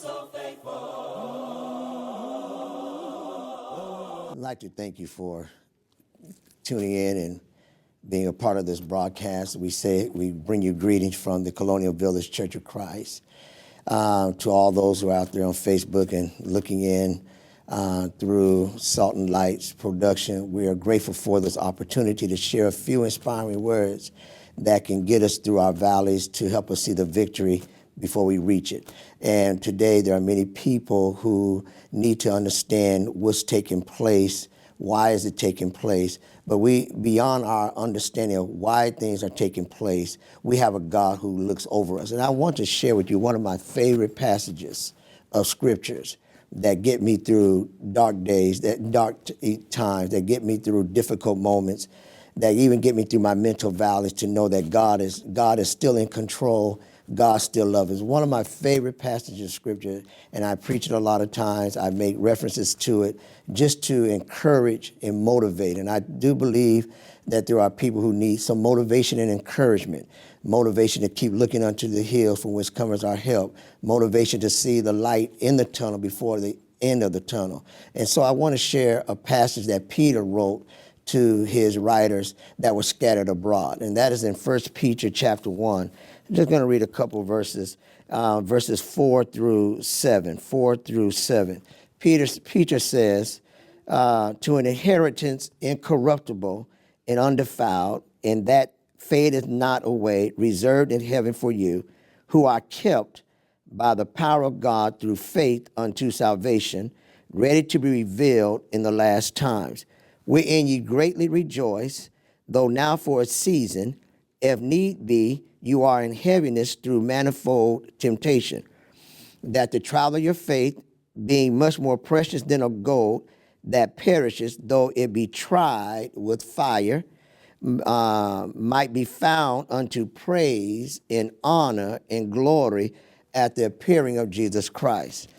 I'd like to thank you for tuning in and being a part of this broadcast. We bring you greetings from the Colonial Village Church of Christ. To all those who are out there on Facebook and looking in through Salt and Light's production, we are grateful for this opportunity to share a few inspiring words that can get us through our valleys to help us see the victory before we reach it. And today there are many people who need to understand what's taking place, why is it taking place, but beyond our understanding of why things are taking place, we have a God who looks over us. And I want to share with you one of my favorite passages of scriptures that get me through dark days, dark times, that get me through difficult moments, that even get me through my mental valleys, to know that God is still in control. God still loves us. One of my favorite passages of scripture, and I preach it a lot of times. I make references to it just to encourage and motivate. And I do believe that there are people who need some motivation and encouragement, motivation to keep looking unto the hills from which cometh our help, motivation to see the light in the tunnel before the end of the tunnel. And so I want to share a passage that Peter wrote to his writers that were scattered abroad. And that is in 1 Peter chapter 1. I'm just going to read a couple verses, verses 4 through 7. Peter says, to an inheritance incorruptible and undefiled, and that fadeth not away, reserved in heaven for you, who are kept by the power of God through faith unto salvation, ready to be revealed in the last times. Wherein ye greatly rejoice, though now for a season, if need be, you are in heaviness through manifold temptation, that the trial of your faith, being much more precious than of gold, that perishes, though it be tried with fire, might be found unto praise and honor and glory at the appearing of Jesus Christ.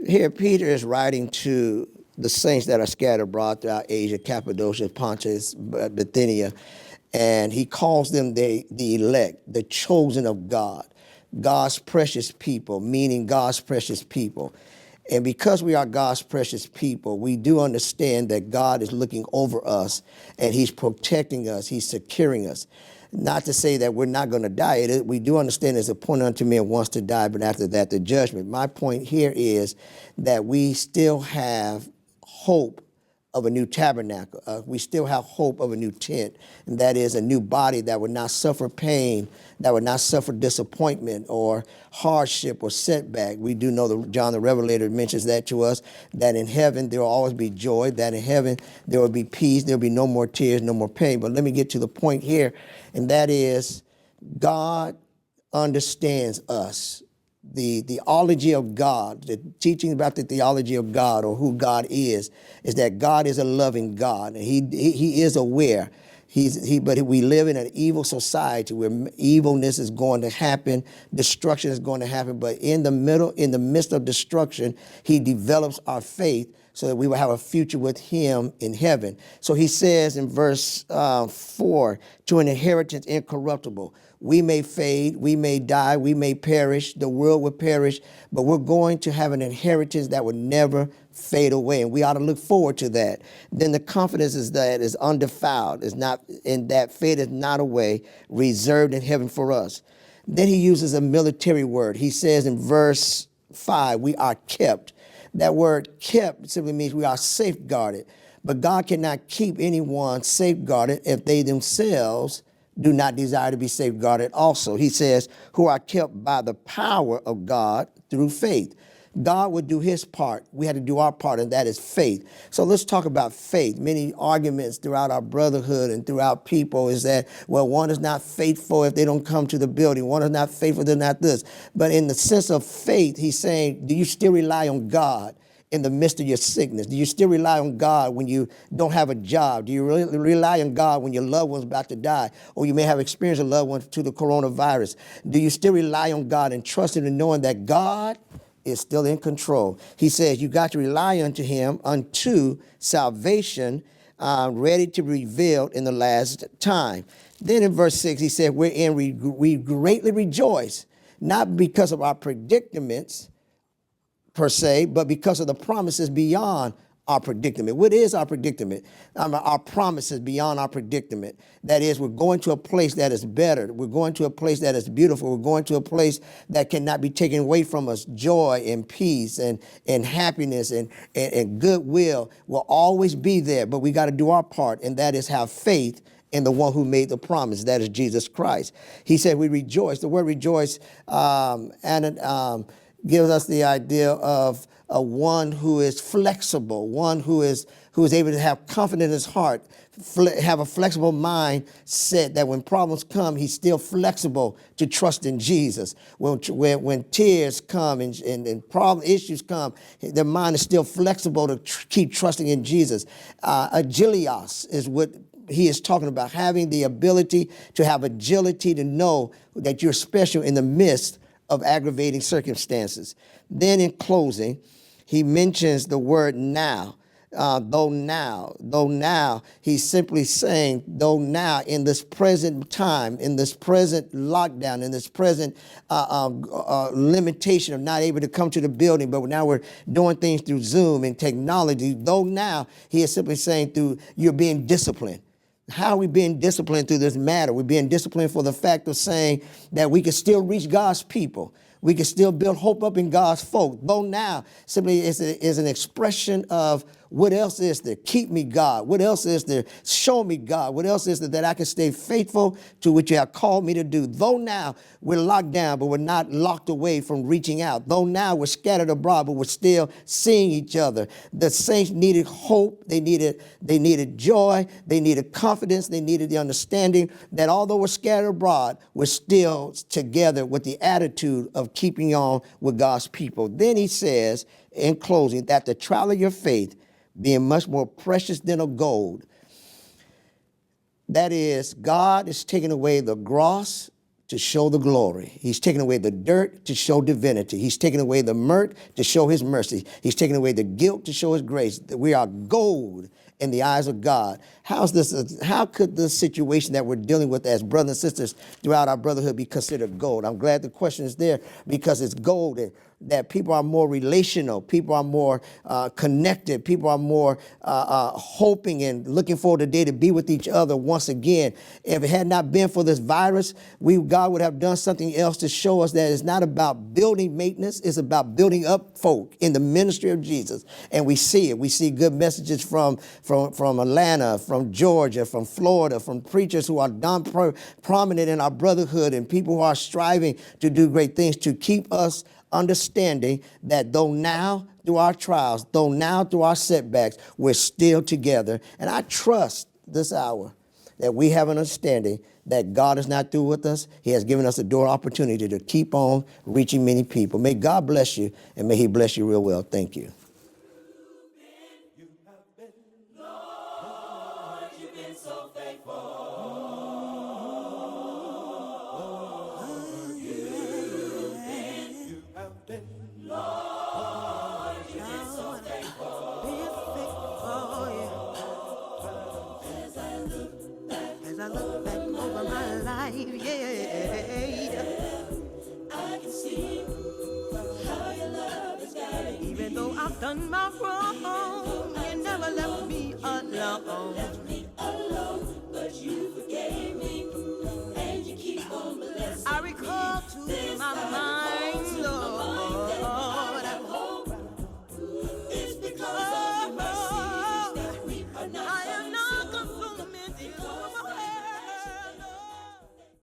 Here Peter is writing to the saints that are scattered abroad throughout Asia, Cappadocia, Pontus, Bithynia, and he calls them the elect, the chosen of God, God's precious people, meaning God's precious people. And because we are God's precious people, we do understand that God is looking over us and he's protecting us, he's securing us. Not to say that we're not going to die. We do understand there's a point unto man wants to die, but after that, the judgment. My point here is that we still have hope of a new tabernacle. We still have hope of a new tent, and that is a new body that would not suffer pain, that would not suffer disappointment or hardship or setback. We do know that John the Revelator mentions that to us, that in heaven there will always be joy, that in heaven there will be peace, there will be no more tears, no more pain. But let me get to the point here, and that is God understands us. The theology of God, the teaching about the theology of God or who God is that God is a loving God. And he is aware. But we live in an evil society where evilness is going to happen, destruction is going to happen. But in the midst of destruction, he develops our faith so that we will have a future with him in heaven. So he says in verse 4, to an inheritance incorruptible. We may fade, we may die, we may perish, the world will perish, but we're going to have an inheritance that will never fade away, and we ought to look forward to that. Then the confidence is that is undefiled, is not, and that fade is not away, reserved in heaven for us. Then he uses a military word. He says in verse 5, we are kept. That word kept simply means we are safeguarded, but God cannot keep anyone safeguarded if they themselves do not desire to be safeguarded also. He says, who are kept by the power of God through faith. God would do his part. We had to do our part, and that is faith. So let's talk about faith. Many arguments throughout our brotherhood and throughout people is that, well, one is not faithful if they don't come to the building. One is not faithful, they're not this. But in the sense of faith, he's saying, do you still rely on God in the midst of your sickness? Do you still rely on God when you don't have a job? Do you really rely on God when your loved one's about to die? Or you may have experienced a loved one to the coronavirus. Do you still rely on God and trust him and knowing that God is still in control? He says you got to rely unto him unto salvation, ready to be revealed in the last time. Then in verse 6, he said, wherein we greatly rejoice, not because of our predicaments, per se, but because of the promises beyond our predicament. What is our predicament? Our promises beyond our predicament. That is, we're going to a place that is better. We're going to a place that is beautiful. We're going to a place that cannot be taken away from us. Joy and peace and happiness and goodwill will always be there, but we got to do our part, and that is have faith in the one who made the promise, that is Jesus Christ. He said we rejoice. The word rejoice gives us the idea of one who is flexible, one who is able to have confidence in his heart, have a flexible mind set that when problems come, he's still flexible to trust in Jesus. When tears come and problem issues come, their mind is still flexible to keep trusting in Jesus. Agilios is what he is talking about, having the ability to have agility to know that you're special in the midst of aggravating circumstances. Then in closing, he mentions the word now. Though now, he's simply saying, though now, in this present time, in this present lockdown, in this present limitation of not able to come to the building, but now we're doing things through Zoom and technology. Though now, he is simply saying you're being disciplined. How are we being disciplined through this matter? We're being disciplined for the fact of saying that we can still reach God's people. We can still build hope up in God's folk. Though now simply is an expression of what else is there? Keep me, God. What else is there? Show me, God. What else is there that I can stay faithful to what you have called me to do? Though now we're locked down, but we're not locked away from reaching out. Though now we're scattered abroad, but we're still seeing each other. The saints needed hope. They needed joy. They needed confidence. They needed the understanding that although we're scattered abroad, we're still together with the attitude of keeping on with God's people. Then he says, in closing, that the trial of your faith, being much more precious than of gold. That is, God is taking away the dross to show the glory. He's taking away the dirt to show divinity. He's taking away the murk to show his mercy. He's taking away the guilt to show his grace. That we are gold in the eyes of God. How could this situation that we're dealing with as brothers and sisters throughout our brotherhood be considered gold? I'm glad the question is there because it's gold. That people are more relational, people are more connected, people are more hoping and looking forward to the day to be with each other once again. If it had not been for this virus, God would have done something else to show us that it's not about building maintenance, it's about building up folk in the ministry of Jesus. And we see it. We see good messages from Atlanta, from Georgia, from Florida, from preachers who are prominent in our brotherhood and people who are striving to do great things to keep us understanding that though now through our trials, though now through our setbacks, we're still together. And I trust this hour that we have an understanding that God is not through with us. He has given us a door opportunity to keep on reaching many people. May God bless you, and may he bless you real well. Thank you. I look back over my life, yeah, I can see how your love has guided me. Even though I've done my wrong, you never left me alone.